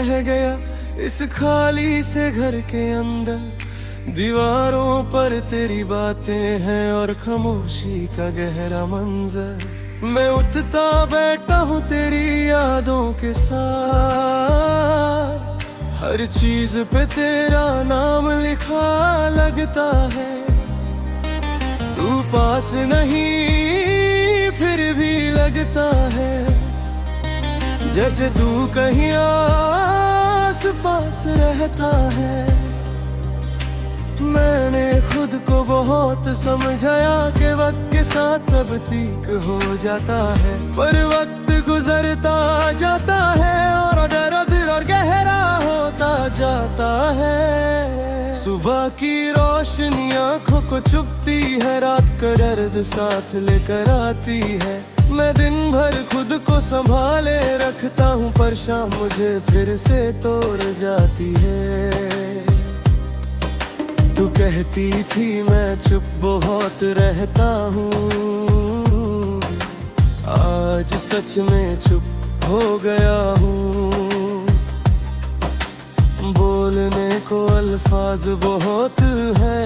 रह गया इस खाली से घर के अंदर। दीवारों पर तेरी बातें हैं और खामोशी का गहरा मंजर। मैं उठता बैठा हूँ तेरी यादों के साथ, हर चीज पे तेरा नाम लिखा लगता है। तू पास नहीं फिर भी लगता है जैसे तू कहीं आस पास रहता है। मैंने खुद को बहुत समझाया कि वक्त के साथ सब ठीक हो जाता है, पर वक्त गुजरता जाता है और दर्द और गहरा होता जाता है। सुबह की रोशनी आंखों को चुभती है, रात का दर्द साथ लेकर आती है। मैं दिन भर खुद को संभाले रखता हूँ, पर शाम मुझे फिर से तोड़ जाती है। तू कहती थी मैं चुप बहुत रहता हूँ, आज सच में चुप हो गया हूँ। बोलने को अल्फाज बहुत है,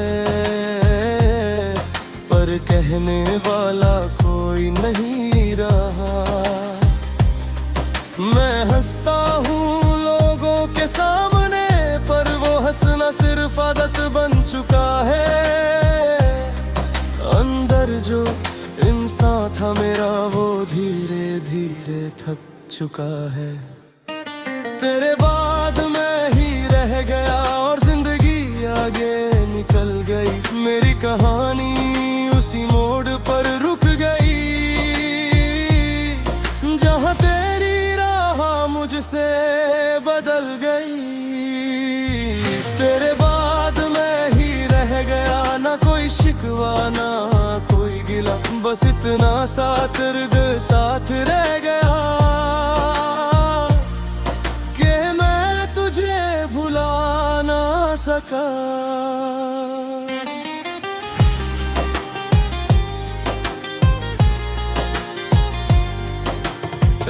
पर कहने वाला कोई नहीं रहा। मैं हंसता हूँ लोगों के सामने, पर वो हंसना सिर्फ आदत बन चुका है। अंदर जो इंसान था मेरा वो धीरे धीरे थक चुका है। तेरे बाद मैं ही रह गया और जिंदगी आगे निकल गई। मेरी कहानी उसी मोड़ पर रुक गई, जहाँ तेरी राह मुझसे बदल गई। तेरे बाद मैं ही रह गया, ना कोई शिकवा ना कोई गिला, बस इतना सा दर्द साथ रह गया कि मैं तुझे भुला ना सका।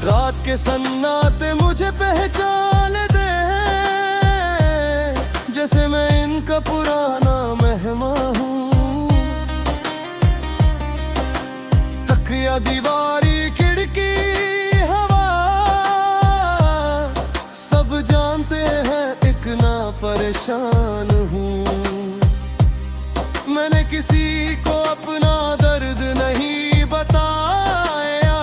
रात के सन्नाटे मुझे पहचान दे, जैसे मैं इनका पुराना मेहमान हूँ। तकिया दीवारी खिड़की हवा सब जानते हैं एक ना परेशान हूँ। मैंने किसी को अपना दर्द नहीं बताया,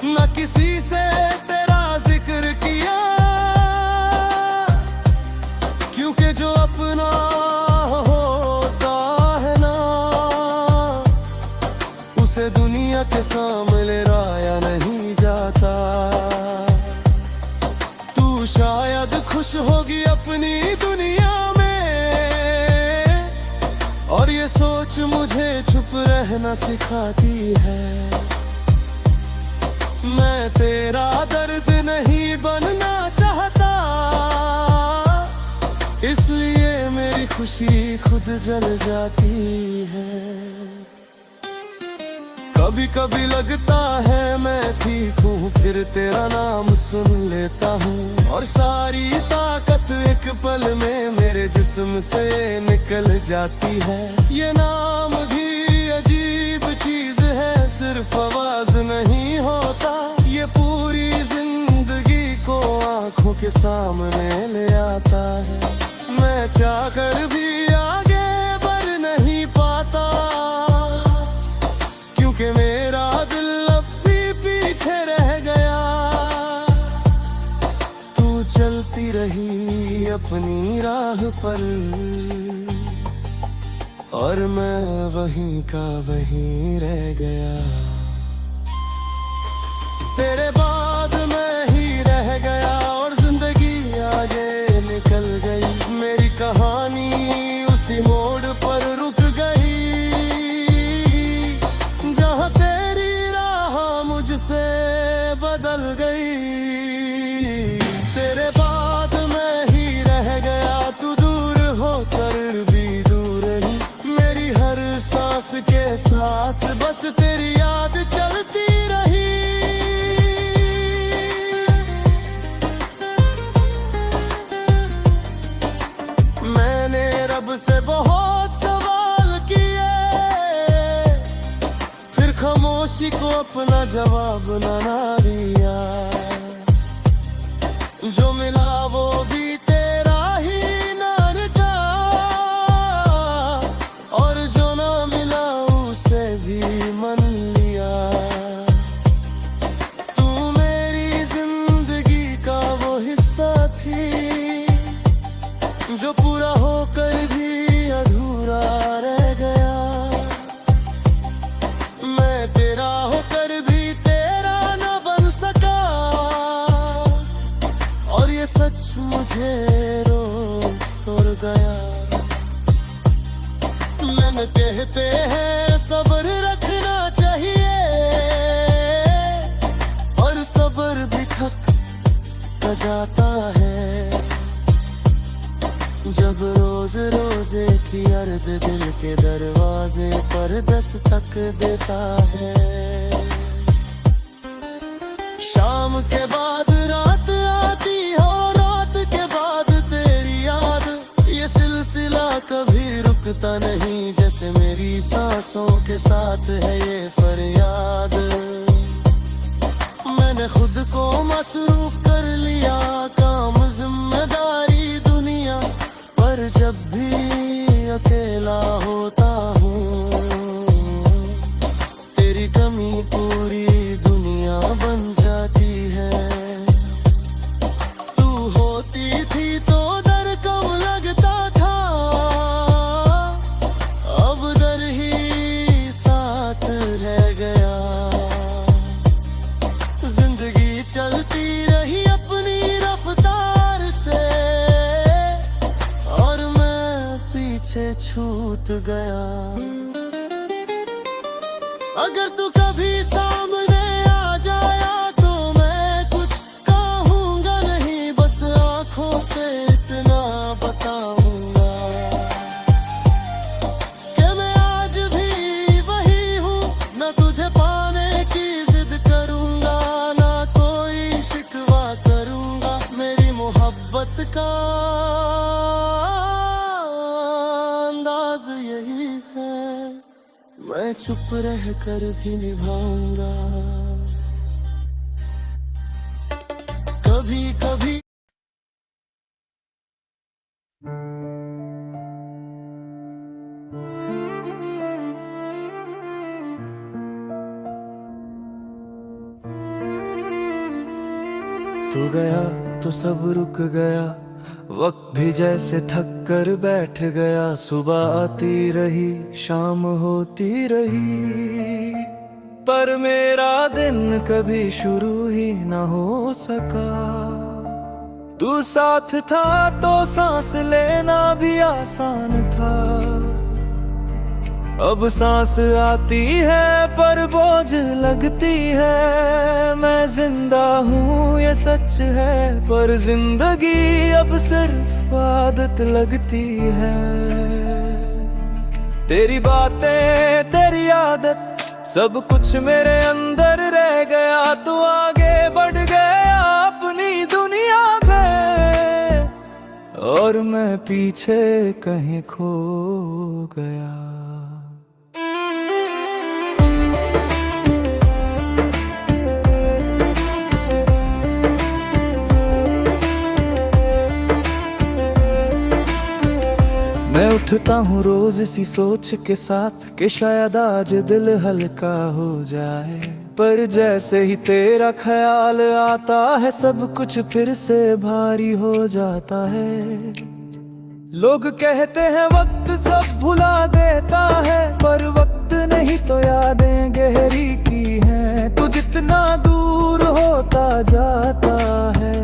ना किसी से तेरा जिक्र किया, क्योंकि जो अपना होता है ना उसे दुनिया के सामने लाया नहीं जाता। तू शायद खुश होगी अपनी दुनिया में, और ये सोच मुझे चुप रहना सिखाती है। मैं तेरा दर्द नहीं बनना चाहता, इसलिए मेरी खुशी खुद जल जाती है। कभी कभी लगता है मैं ठीक हूँ, फिर तेरा नाम सुन लेता हूँ, और सारी ताकत एक पल में मेरे जिस्म से निकल जाती है। ये नाम भी अजीब चीज है, सिर्फ आवाज नहीं होता, ये पूरी जिंदगी को आंखों के सामने ले आता है। मैं चाहकर भी आगे बढ़ नहीं पाता, क्योंकि मेरा दिल अब भी पीछे रह गया। तू चलती रही अपनी राह पर, और मैं वहीं का वहीं रह गया। तेरे बाद मैं ही रह गया और जिंदगी आगे निकल गई। मेरी कहानी उसी मोड़ पर रुक गई, जहाँ तेरी राह मुझसे बदल गई। तेरे बाद मैं ही रह गया, तू दूर होकर भी दूर रही। मेरी हर सांस के साथ बस तेरी याद चलती रही। किसी को अपना जवाब ना दिया। जो मिला वो भी तेरा ही ना रचा, और जो ना मिला उसे भी मन लिया। तू मेरी जिंदगी का वो हिस्सा थी जो पूरा होकर भी अधूरा रह गया। मैं तेरा होकर भी तेरा न बन सका, और ये सच मुझे रोज तोड़ गया। मन कहते हैं सब्र रखना चाहिए, और सब्र भी थक जाता है जब रोज रोजे की अर्ज दिल के दरवाजे पर दस्तक देता है। शाम के बाद रात आती हो, रात के बाद तेरी याद, ये सिलसिला कभी रुकता नहीं। जैसे मेरी सांसों के साथ है ये फरियाद। मैंने खुद को मसरूफ कर लिया, काम जिम्मेदारी दुनिया, पर जब भी अकेला होता हूँ तेरी कमी पूरी दुनिया बन जाती है। तू होती थी तो दर कम लगता था, अब दर ही साथ रह गया। जिंदगी चलती रही अपनी रफ्तार से, और मैं पीछे छूट गया। अगर तू कभी सामने आ जाया तो मैं कुछ कहूँगा नहीं, बस आँखों से इतना बताऊंगा कि मैं आज भी वही हूँ। न तुझे पाने की जिद करूँगा, ना कोई शिकवा करूँगा। मेरी मोहब्बत का अंदाज यही है, मैं चुप रह कर भी निभाऊंगा। कभी कभी तू गया तो सब रुक गया, वक्त भी जैसे थक कर बैठ गया। सुबह आती रही, शाम होती रही, पर मेरा दिन कभी शुरू ही न हो सका। तू साथ था तो सांस लेना भी आसान था। अब सांस आती है पर बोझ लगती है। मैं जिंदा हूँ ये सच है, पर जिंदगी अब सिर्फ आदत लगती है। तेरी बातें, तेरी आदत, सब कुछ मेरे अंदर रह गया। तू आगे बढ़ गया अपनी दुनिया में, और मैं पीछे कहीं खो गया। मैं उठता हूँ रोज इसी सोच के साथ कि शायद आज दिल हल्का हो जाए, पर जैसे ही तेरा ख्याल आता है सब कुछ फिर से भारी हो जाता है। लोग कहते हैं वक्त सब भुला देता है, पर वक्त नहीं तो यादें गहरी की हैं। तू जितना दूर होता जाता है,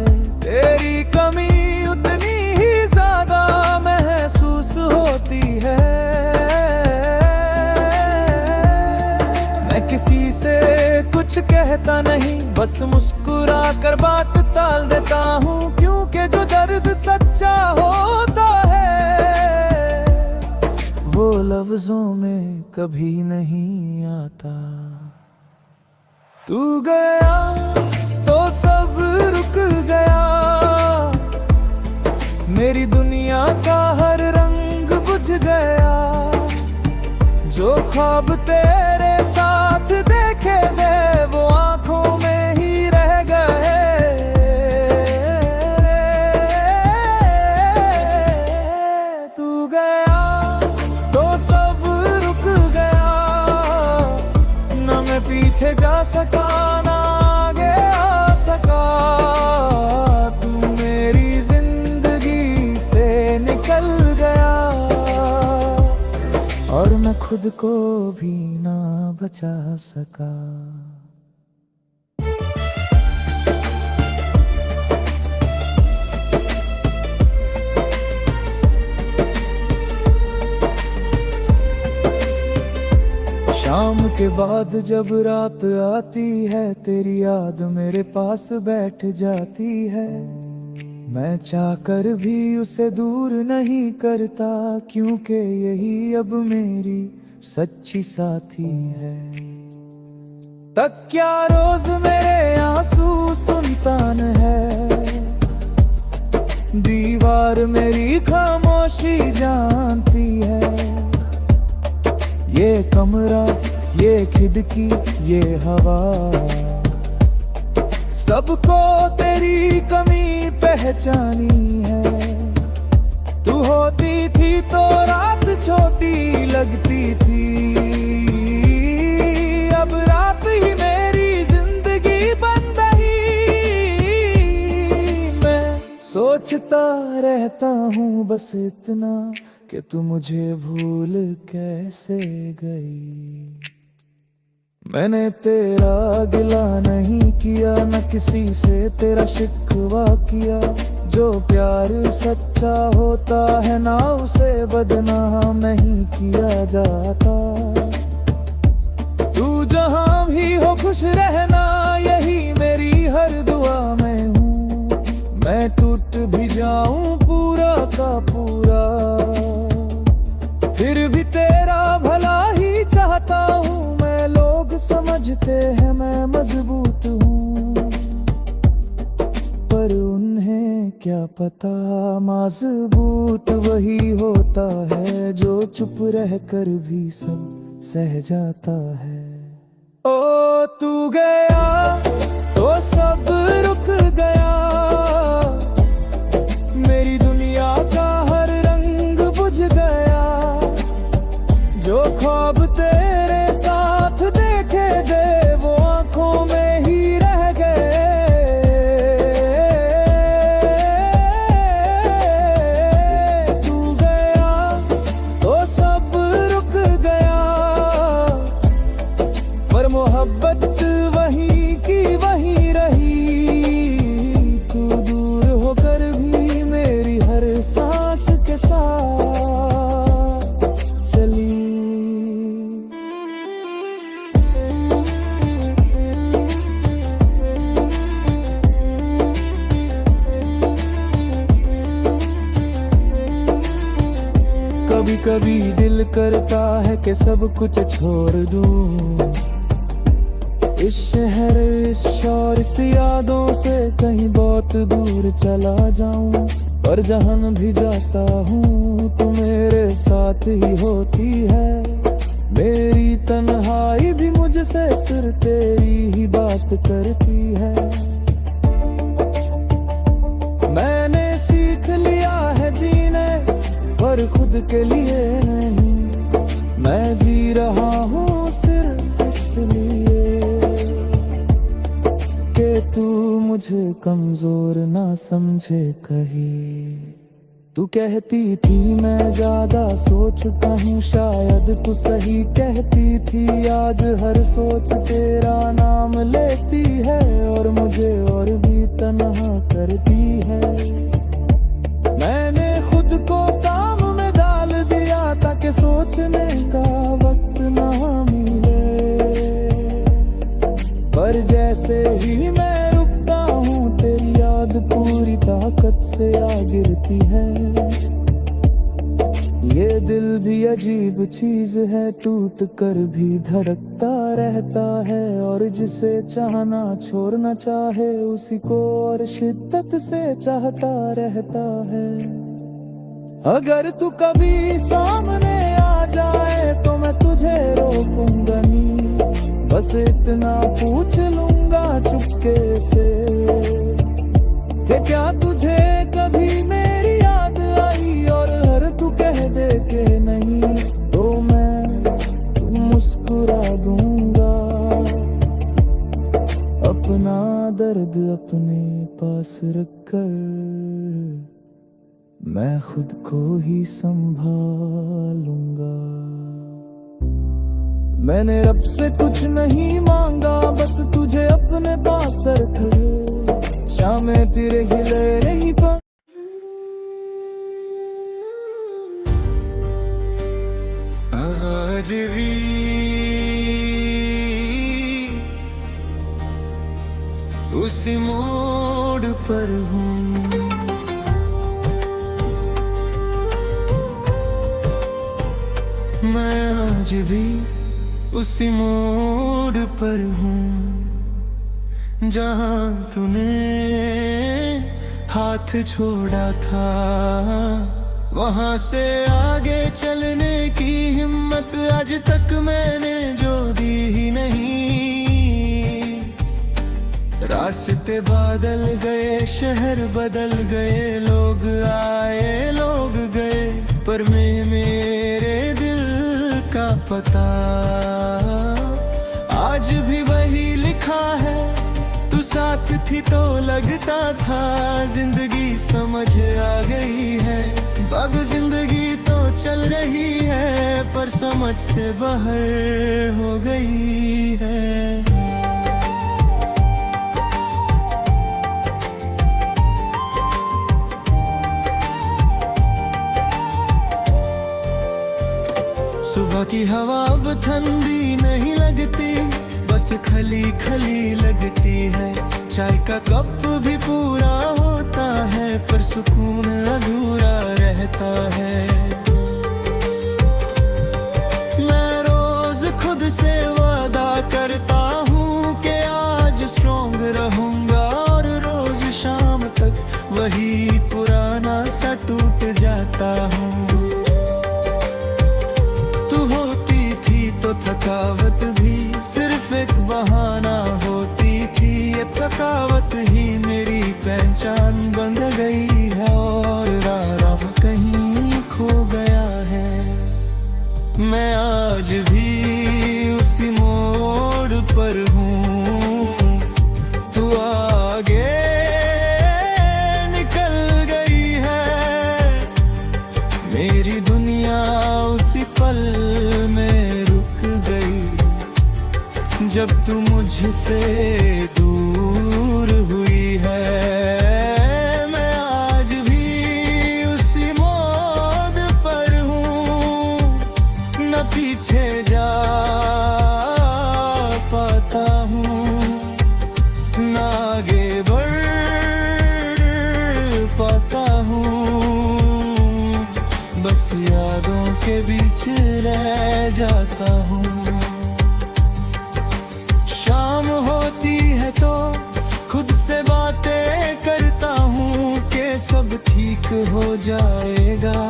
तेरी कमी उतनी ही ज्यादा महसूस होती है। मैं किसी से कुछ कहता नहीं, बस मुस्कुरा कर बात टाल देता हूँ, क्योंकि जो दर्द सच्चा होता है वो लफ्जों में कभी नहीं आता। तू गया तो सब रुक गया, मेरी दुनिया का हर रंग बुझ गया। जो ख्वाब तेरे साथ देखे खुद को भी ना बचा सका। शाम के बाद जब रात आती है, तेरी याद मेरे पास बैठ जाती है। मैं चाहकर भी उसे दूर नहीं करता, क्योंकि यही अब मेरी सच्ची साथी है। तकिया रोज मेरे आंसू सुनता न है, दीवार मेरी खामोशी जानती है। ये कमरा, ये खिड़की, ये हवा, सबको तेरी कमी पहचानी है। तू होती थी तो रात छोटी लगती थी, अब रात ही मेरी जिंदगी बन गई। मैं सोचता रहता हूँ बस इतना कि तू मुझे भूल कैसे गई। मैंने तेरा गिला नहीं किया, न किसी से तेरा शिकवा किया। जो प्यार सच्चा होता है ना उसे बदनाम नहीं किया जाता। तू जहां भी हो खुश रहना, यही मेरी हर दुआ में हूँ। मैं टूट भी जाऊं पूरा का पूरा, फिर भी तेरा भला ही चाहता हूँ। मैं लोग समझते हैं मैं मजबूत हूँ, पर उन्हें क्या पता मजबूत वही होता है जो चुप रह कर भी सब सह जाता है। ओ तू गया तो सब रुक गया, मेरी दुनिया का हर रंग बुझ गया। जो ख्वाब तेरे साथ देखे थे वो आंखों में ही रह गए। तू गया तो सब रुक गया, पर मोहब्बत वहीं की वहीं रही। तू दूर होकर भी मेरी हर सांस के साथ चली। कभी कभी दिल करता है कि सब कुछ छोड़ दूं, इस शहर इस शौर इस यादों से कहीं बहुत दूर चला जाऊं। पर जहां भी जाता हूँ तू मेरे साथ ही होती है। मेरी तन्हाई भी मुझसे सिर्फ तेरी ही बात करती है। मैंने सीख लिया है जीने, पर खुद के लिए नहीं। मैं जी रहा हूँ सिर्फ इसलिए कि तू मुझे कमजोर ना समझे कहीं। तू कहती थी मैं ज्यादा सोचता हूँ, शायद तू सही कहती थी। आज हर सोच तेरा नाम लेती है और मुझे और भी तन्हा करती है। मैंने खुद को काम में डाल दिया ताकि सोचने का वक्त ना मिले, पर जैसे ही मैं रुकता हूँ तेरी याद पूरी ताकत से आ गिरती है। ये दिल भी अजीब चीज है, टूट कर भी धड़कता रहता है। और जिसे चाहना छोड़ना चाहे उसी को और शिद्दत से चाहता रहता है। अगर तू कभी सामने आ जाए तो मैं तुझे रोकूंगा नहीं, बस इतना पूछ लूंगा चुपके से कि क्या तुझे कभी मेरी याद आई। और हर तू कह दे के नहीं तो मैं मुस्कुरा दूंगा। अपना दर्द अपने पास रखकर मैं खुद को ही संभालूंगा। मैंने रब से कुछ नहीं मांगा, बस तुझे अपने पास रख, शामें तेरे हिले नहीं पा। आज भी उसी मोड़ पर हूँ, मैं आज भी उसी मोड़ पर हूँ जहाँ तूने हाथ छोड़ा था। वहाँ से आगे चलने की हिम्मत आज तक मैंने जो दी ही नहीं। रास्ते बदल गए, शहर बदल गए, लोग आए लोग गए, पर मैं मेरे दिल का पता आज भी वही लिखा है। तू साथ थी तो लगता था जिंदगी समझ आ गई है। अब जिंदगी तो चल रही है पर समझ से बाहर हो गई है। सुबह की हवा अब ठंडी नहीं लगती, बस खली खली लगती है। चाय का कप भी पूरा होता है पर सुकून अधूरा रहता है। मैं रोज खुद से वादा करता हूँ कि आज स्ट्रॉन्ग रहूंगा, और रोज शाम तक वही पुराना सा टूट जाता हूँ। थकावत भी सिर्फ एक बहाना होती थी, ये थकावत ही मेरी पहचान बन गई है, और राह कहीं खो गया है। मैं आज भी उसी मोड़ पर हूँ, तू आगे निकल गई है। मेरी दुनिया उसी पल में जब तू मुझसे दूर हुई है। मैं आज भी उसी मोड़ पर हूँ, न पीछे जा पाता हूँ, न आगे बढ़ पाता हूँ, बस यादों के बीच रह जाता हूँ। शाम होती है तो खुद से बातें करता हूँ कि सब ठीक हो जाएगा,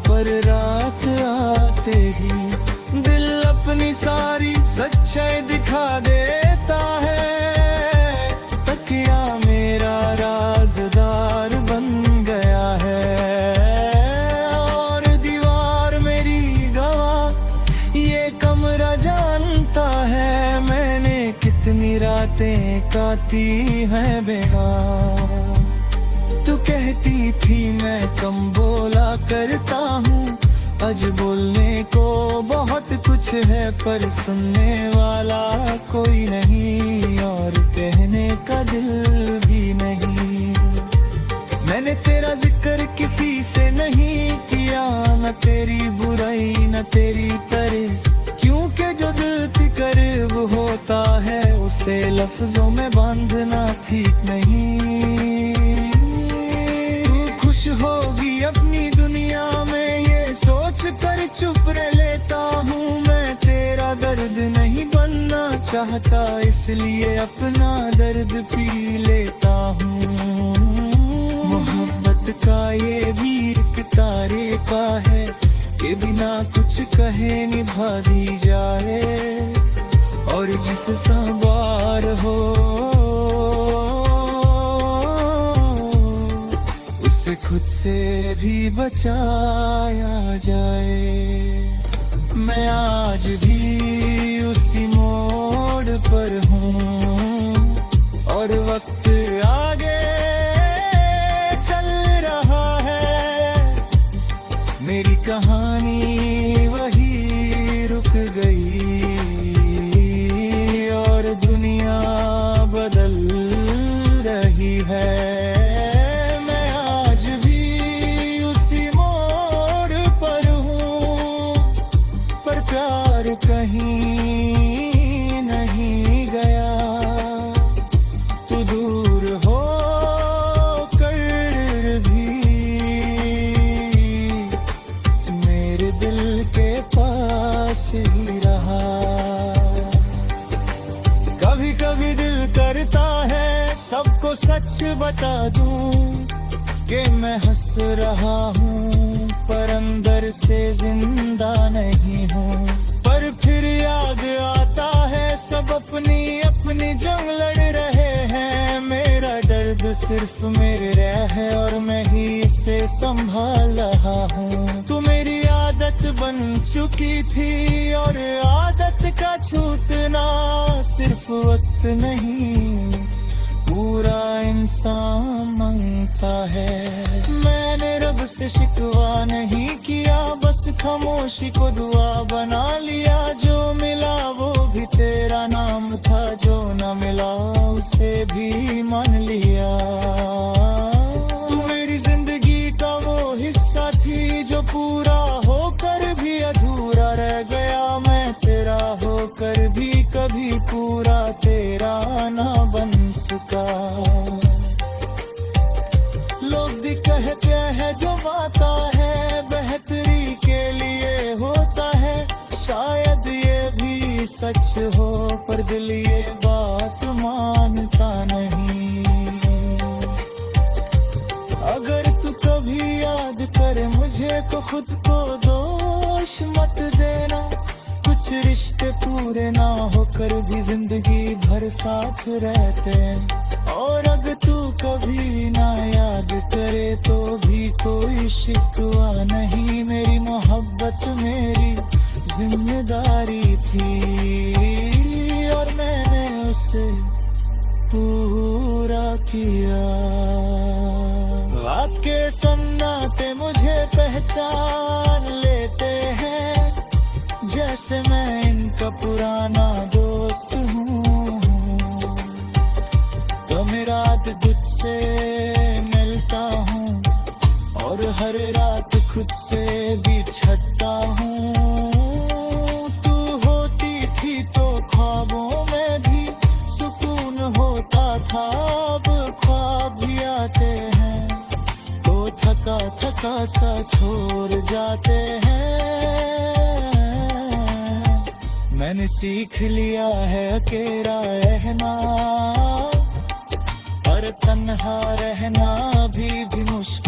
पर रात आते ही दिल अपनी सारी सच्चाई दिखा देता है। तकिया मेरा राज़दार बन गया है, और दीवार मेरी गवाह, ये कमरा जानता है मैंने कितनी रातें काटी हैं बेगार। तू कहती थी मैं कम बोला करता हूँ, आज बोलने को बहुत कुछ है पर सुनने वाला कोई नहीं, और कहने का दिल भी नहीं। मैंने तेरा जिक्र किसी से नहीं किया, न तेरी बुराई न तेरी तारीफ, क्योंकि जो दिल करीब होता है उसे लफ्जों में बांधना ठीक नहीं। तू खुश होगी अपनी दुनिया में ये सोच कर चुप रह लेता हूँ। मैं तेरा दर्द नहीं बनना चाहता, इसलिए अपना दर्द पी लेता हूँ। मोहब्बत का ये भी एक तारे का है कि बिना कुछ कहे निभा दी जाए, और जिस सवार हो उसे खुद से भी बचाया जाए। मैं आज भी उसी मोड़ पर हूँ, और वक्त आगे चल रहा है। मेरी कहानी वही रुक गई। सच बता दूं कि मैं हंस रहा हूँ पर अंदर से जिंदा नहीं हूँ। पर फिर याद आता है सब अपनी अपनी जंग लड़ रहे हैं। मेरा दर्द सिर्फ मेरे है और मैं ही इसे संभाल रहा हूँ। तू मेरी आदत बन चुकी थी और आदत का छूटना सिर्फ वक्त नहीं पूरा इंसान मांगता है। मैंने रब से शिकवा नहीं किया, बस खामोशी को दुआ बना लिया। जो मिला वो भी तेरा नाम था, जो न मिला उसे भी मान लिया। तू मेरी जिंदगी का वो हिस्सा थी जो पूरा होकर भी अधूरा रह गया। मैं तेरा होकर भी कभी पूरा तेरा ना बन सका। लोग दी कहते हैं जो बाता है बेहतरी के लिए होता है। शायद ये भी सच हो पर दिल ये बात मानता नहीं। अगर तू कभी याद करे मुझे तो खुद को दोष मत देना। कुछ रिश्ते पूरे ना होकर भी जिंदगी भर साथ रहते हैं। और अगर तू कभी ना याद करे तो भी कोई शिकवा नहीं। मेरी मोहब्बत मेरी जिम्मेदारी थी और मैंने उसे पूरा किया। आपके सन्नाटे मुझे पहचान लेते हैं जैसे मैं इनका पुराना दोस्त हूँ। तो मेरा तुझ से मिलता हूँ और हर रात खुद से बिछड़ता हूँ। तू होती थी तो ख्वाबों में भी सुकून होता था। अब ख्वाब भी आते हैं तो थका थका सा छोड़ जाते हैं। मैंने सीख लिया है अकेला रहना पर तन्हा रहना भी मुश्किल